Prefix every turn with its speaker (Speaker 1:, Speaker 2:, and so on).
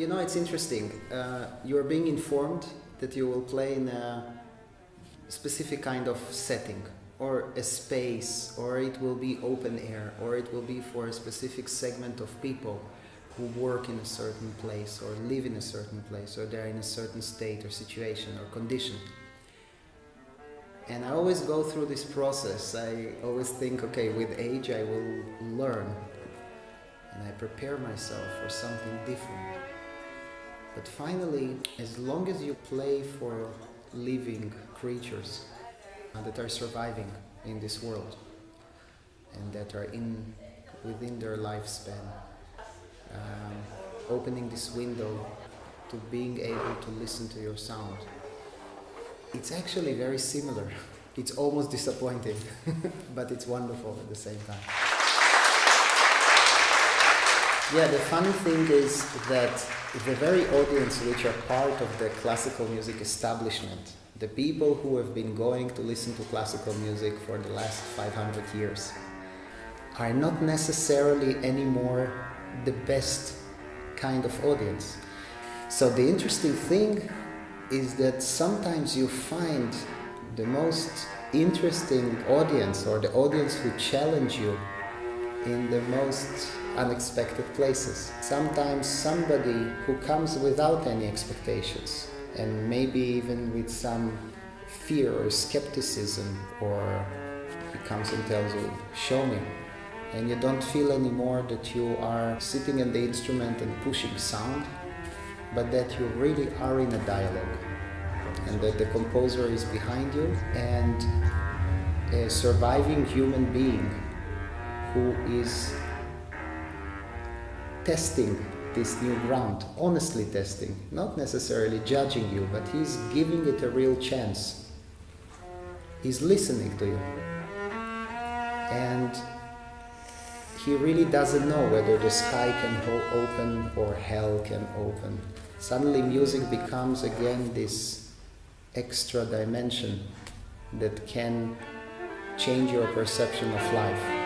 Speaker 1: You know, it's interesting. You're being informed that you will play in a specific kind of setting or a space, or it will be open air, or it will be for a specific segment of people who work in a certain place or live in a certain place, or they're in a certain state or situation or condition. And I always go through this process. I always think, okay, with age I will learn, and I prepare myself for something different. But finally, as long as you play for living creatures that are surviving in this world and that are within their lifespan, opening this window to being able to listen to your sound, it's actually very similar. It's almost disappointing, but it's wonderful at the same time. Yeah, the funny thing is that the very audience which are part of the classical music establishment, the people who have been going to listen to classical music for the last 500 years, are not necessarily anymore the best kind of audience. So the interesting thing is that sometimes you find the most interesting audience, or the audience who challenge you, in the most unexpected places. Sometimes somebody who comes without any expectations, and maybe even with some fear or skepticism, or he comes and tells you, show me. And you don't feel anymore that you are sitting in the instrument and pushing sound, but that you really are in a dialogue, and that the composer is behind you, and a surviving human being who is testing this new ground, honestly testing, not necessarily judging you, but he's giving it a real chance. He's listening to you. And he really doesn't know whether the sky can open or hell can open. Suddenly music becomes again this extra dimension that can change your perception of life.